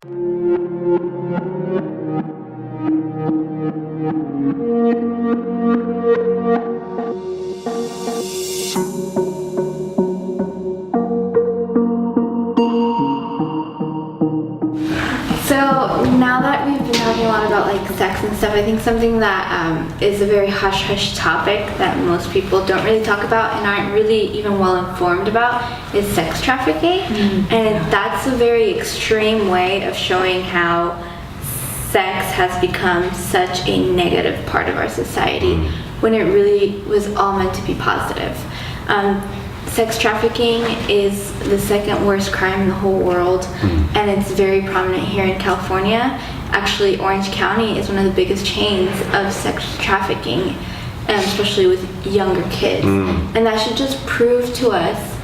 So now that we've been talking a lot about like sex and stuff, I think something that is a very hush-hush topic that most people don't really talk about and aren't really even well informed about is sex trafficking. And that's a very extreme way of showing how sex has become such a negative part of our society when it really was all meant to be positive. Sex trafficking is the second worst crime in the whole world, and it's very prominent here in California. Actually, Orange County is one of the biggest chains of sex trafficking, especially with younger kids. And that should just prove to us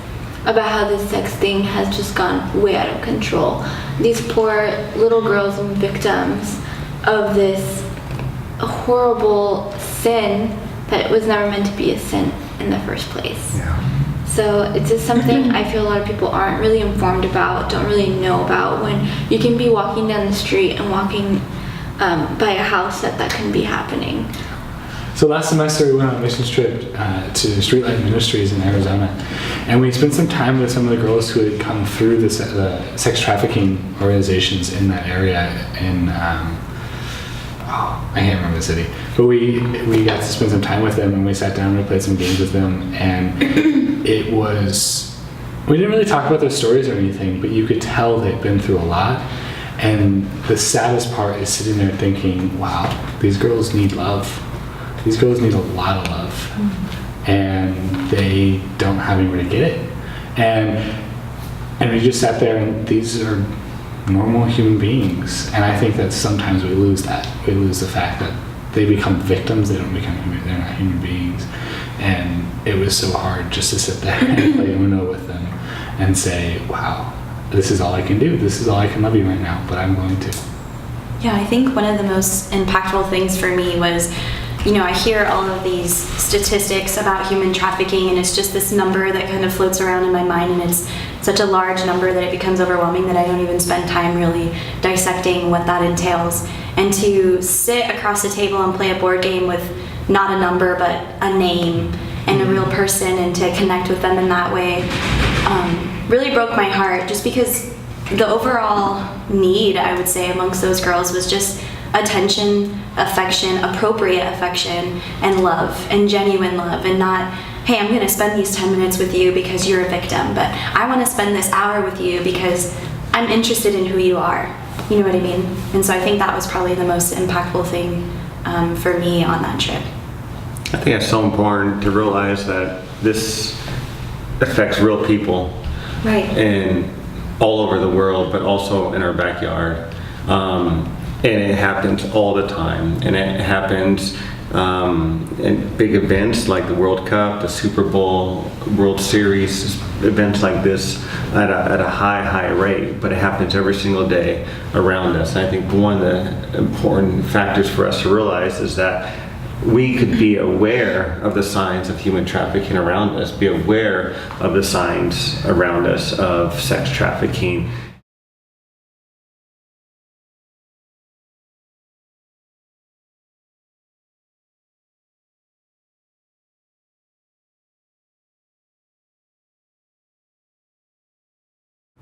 about how this sex thing has just gone way out of control. These poor little girls and victims of this horrible sin that was never meant to be a sin in the first place. So it's just something I feel a lot of people aren't really informed about, don't really know about, when you can be walking down the street and walking by a house that can be happening. So last semester we went on a mission trip to Streetlight Ministries in Arizona, and we spent some time with some of the girls who had come through the sex trafficking organizations in that area in I can't remember the city, but we got to spend some time with them, and we sat down and we played some games with them, and it was, we didn't really talk about their stories or anything, but you could tell they'd been through a lot. And the saddest part is sitting there thinking, wow, these girls need love. These girls need a lot of love, and they don't have anywhere to get it. And we just sat there, and these are normal human beings, and I think that sometimes we lose that. We lose the fact that they become victims. They don't become human. They're not human beings. And it was so hard just to sit there and play Uno with them and say, wow, this is all I can do. This is all I can love you right now, but I'm going to. Yeah, I think one of the most impactful things for me was, you know, I hear all of these statistics about human trafficking, and it's just this number that kind of floats around in my mind, and it's such a large number that it becomes overwhelming that I don't even spend time really dissecting what that entails. And to sit across the table and play a board game with not a number but a name and a real person, and to connect with them in that way really broke my heart, just because the overall need, I would say, amongst those girls was just attention, affection, appropriate affection, and love, and genuine love, and not, hey, I'm going to spend these 10 minutes with you because you're a victim, but I want to spend this hour with you because I'm interested in who you are. You know what I mean? And so I think that was probably the most impactful thing for me on that trip. I think it's so important to realize that this affects real people. Right. And all over the world, but also in our backyard. And it happens all the time. And it happens in big events like the World Cup, the Super Bowl, World Series, events like this at a high rate. But it happens every single day around us. And I think one of the important factors for us to realize is that we could be aware of the signs of human trafficking around us, be aware of the signs around us of sex trafficking.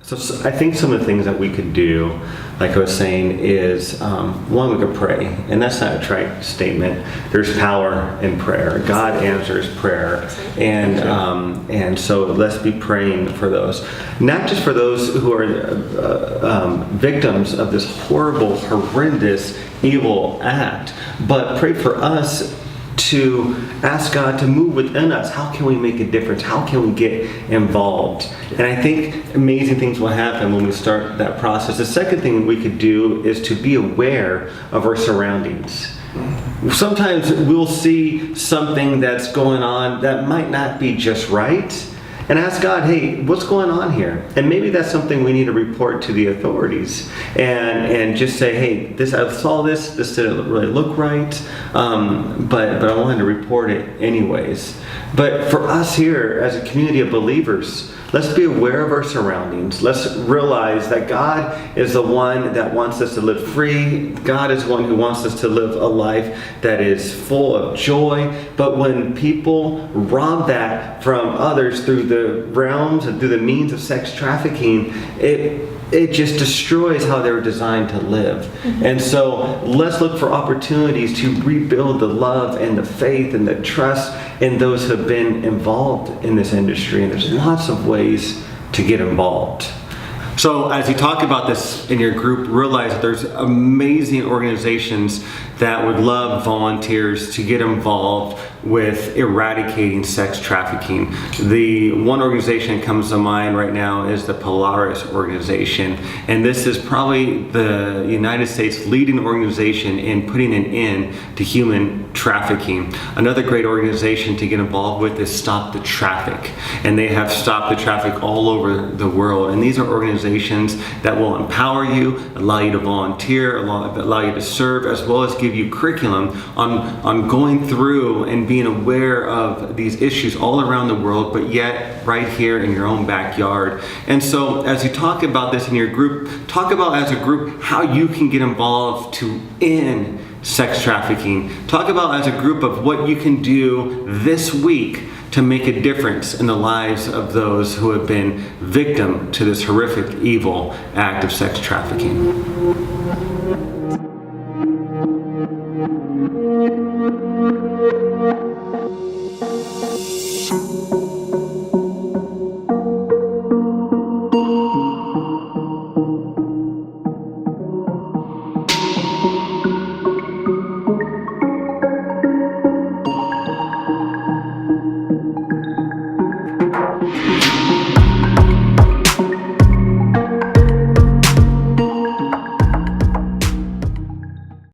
So I think some of the things that we could do, like I was saying, is one, we could pray, and that's not a trite statement. There's power in prayer. God answers prayer, and so let's be praying for those, not just for those who are victims of this horrible, horrendous, evil act, but pray for us to ask God to move within us. How can we make a difference? How can we get involved? And I think amazing things will happen when we start that process. The second thing we could do is to be aware of our surroundings. Sometimes we'll see something that's going on that might not be just right, and ask God, hey, what's going on here? And maybe that's something we need to report to the authorities and just say, hey, I saw this didn't really look right, but I wanted to report it anyways. But for us here as a community of believers, Let's be aware of our surroundings. Let's realize that God is the one that wants us to live free. God is one who wants us to live a life that is full of joy. But when people rob that from others through the realms and through the means of sex trafficking, it just destroys how they were designed to live. And so let's look for opportunities to rebuild the love and the faith and the trust in those who have been involved in this industry. And there's lots of ways to get involved. So as you talk about this in your group, realize that there's amazing organizations that would love volunteers to get involved with eradicating sex trafficking. The one organization that comes to mind right now is the Polaris organization, and this is probably the United States leading organization in putting an end to human trafficking. Another great organization to get involved with is Stop the Traffic, and they have stopped the traffic all over the world. And these are organizations that will empower you, allow you to volunteer, allow you to serve, as well as give you curriculum on going through and being aware of these issues all around the world, but yet right here in your own backyard. And so as you talk about this in your group, talk about as a group how you can get involved to end sex trafficking. Talk about as a group of what you can do this week to make a difference in the lives of those who have been victim to this horrific, evil act of sex trafficking.